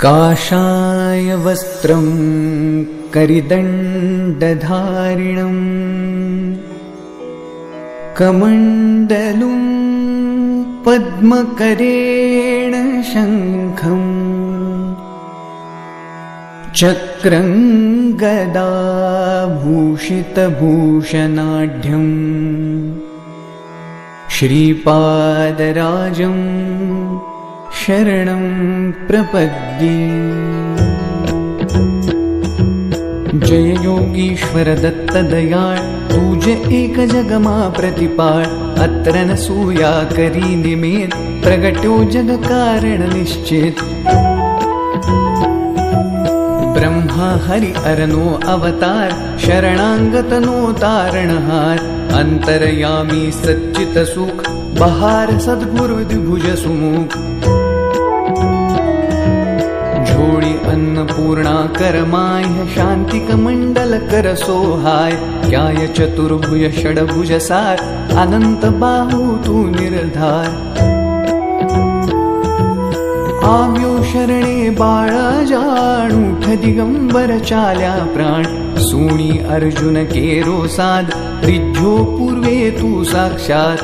काषाय वस्त्रं करिदण्डधारिणं कमण्डलुं पद्मकरेण शङ्खं चक्रं गदाभूषितभूषणाढ्यं श्रीपादराजं शरणं प्रपद्ये। जय योगीश्वर दत्त दयाळ, तुझ एक जगमा प्रतिपाळ। अत्र न सूया करी निमेत, प्रगट्यो जग कारण निश्चित। ब्रह्मा हरि अरनो अवतार, शरणांगतनो तारणहार। अंतरयामी सच्चित सुख, बहार सद्गुरु द्विभुज सुमुख। झोळी अन्नपूर्णा करमाय, शांतिक मंडल कर सोहाय। क्याय चतुर्भुज षडभुज सार, अनंत बाहू तू निर्धार। आव्यो शरणे बाळा जाणूठ, दिगंबर चाल्या प्राण। सुणी अर्जुन केरो साध, रिज्झो पूर्वे तू साक्षात।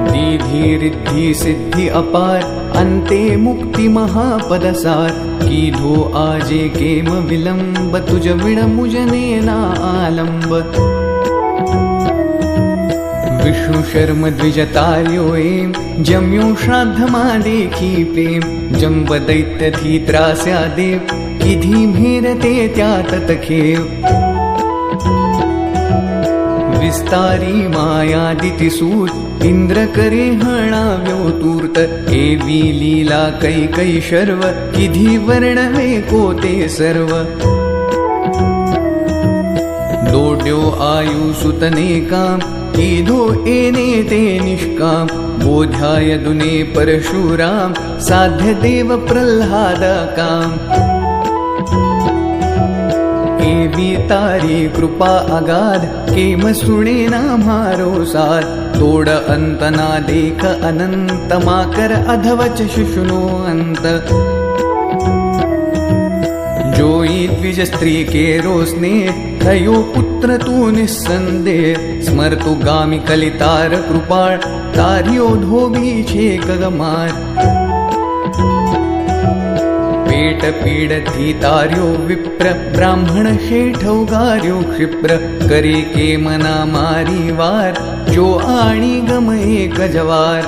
दीधी रिद्धी सिद्धी अपार, अंते मुक्ति महापदसार। कीधो आजे केम विलंब, तुझ विण मुजने ना आलंब। विष्णु शर्म द्विजतार्यो एम, जम्यो श्राद्धमा देखी प्रेम। जंब दैत्य थी त्रास्या देव, किधी मेरते त्यात तखेव। विस्तारी मायादिति सूत, इंद्र करे हणाव्यो तूर्त। एवी लीला कैकई शर्व, किधी वर्णवे कोते सर्व। दोड्यो आयु सुतने काम, कीधो एने ते निष्काम। बोध्याय दुने परशुराम, साध्य देव प्रल्हाद काम। एवी तारी कृपा अगाध, केम सुणे ना मारो साथ। तोड अंत ना देख अनंत, माकर अधवच शिशुनो अंत। जोई द्विज स्त्री के रोसने, थयो पुत्र तू निस्संदेह। स्मरतु गामी कलितार कृपाळ, तार्यो धोबी छे कगमार। पेट पीडथी तार्यो विप्र, ब्राह्मण शेठ उगार्यो क्षिप्र। करे के मना मारी वार, जो आणी गम एक जवार।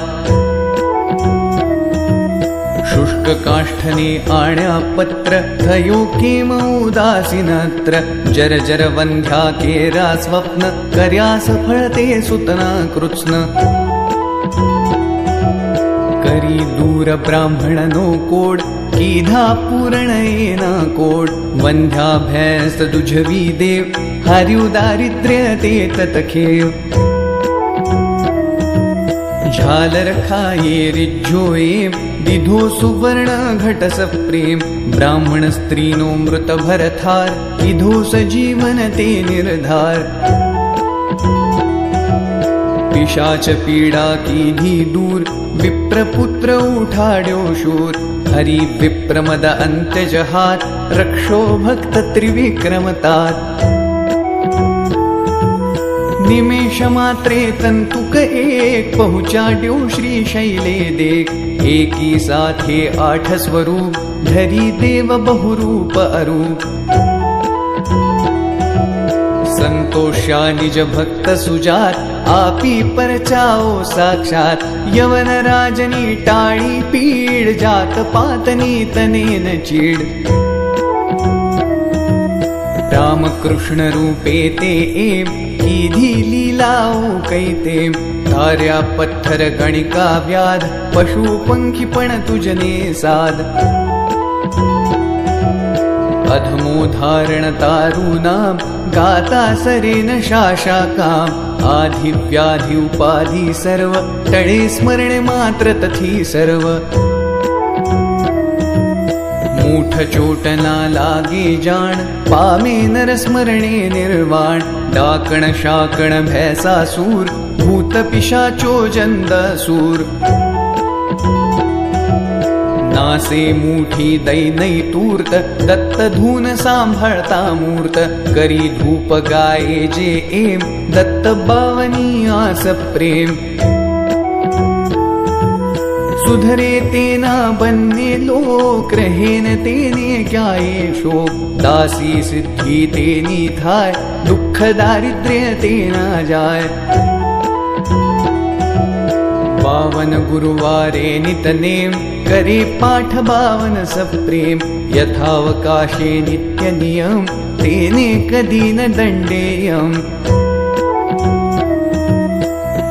शुष्क काष्ठने आण्या पत्र, थयो केम उदासीनत्र। जर जर वंध्या केरा स्वप्न, कर्यास फळते सुतना कृत्स्न। करी दूर ब्राह्मणनो कोड, कीधा पूर्ण येना कोड। वंध्या भैंस दुझवी देव, हर्यु दारिद्र्य ते ततखेव। झालर खाये रिज्झो एम, दिधो सुवर्ण घटस प्रेम। ब्राह्मण स्त्रीनो मृत भरथार, किधो सजीवन ते निर्धार। पिशाच पीडा कीधी दूर, विप्रपुत्र उठाड्यो शूर। हरि विप्रमद अंत्यजहात, रक्षो भक्त त्रिविक्रमतात। निमेष मात्रे तंतुक एक, पहुँचाड्यो श्री शैले देख। एकी साथे आठ स्वरूप, धरी देव बहुरूप अरूप। संतोष्या निज भक्त सुजात, आपी परचाओ साक्षात। यवन राजनी टाळी पीड, जात पातनी तनेन चीड। रामकृष्ण रूपे ते एम, कीधी लीलाओ कैते। धार्या पत्थर गणिका व्याध, पशु पंखी पण तुझने साध। अधमो धारण तारू नाम, गाता सरेन शाशा काम। आधि व्याधि उपाधि सर्व, टळे स्मरणे मात्र तथी सर्व। मूठ चोट ना लागे जाण, पामे नर स्मरणे निर्वाण। डाकण शाकण भैसासूर, भूत पिशाचो जंदासूर। नासे मुठी दैनई तूर्त दत्त धून सांभाळता मूर्त करी धूप गाये जे एम दत्त बावनी आस प्रेम सुधरे तेना बन्ने लोक रहेन तेने क्याये शोक दासी सिद्धि तेनी थाय दुःख दारिद्र्य तेना जाय बावन गुरुवारे नितनेम करे पाठ बावन सप्रेम यथावकाशे नित्य नियम तेने कधी न दंडेयम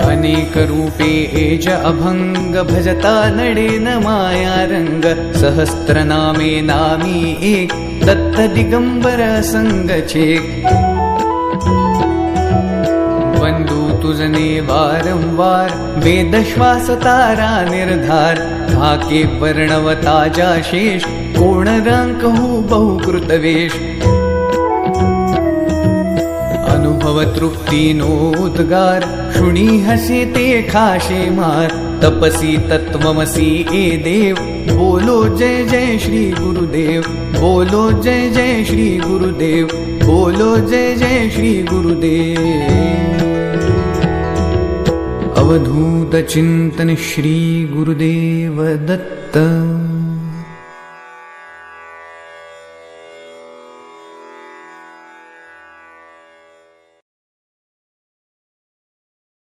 अनेक रूपे एज अभंग भजता नडे न माया रंग सहस्त्र नामे नामी एक दत्त दिगंबर संग छेक वंदू तुझने वारंवार वेद श्वास तारा निर्धार थाके वर्णवता जा शेष कोण रांकहू बहुकृतवेश अनुभव तृप्ती नोद्गार शुणी हसे ते खाशे मार तपसी तत्वमसी ए देव बोलो जय जय श्री गुरुदेव बोलो जय जय श्री गुरुदेव बोलो जय जय श्री गुरुदेव अवधूत चिंतन श्री गुरुदेव दत्त।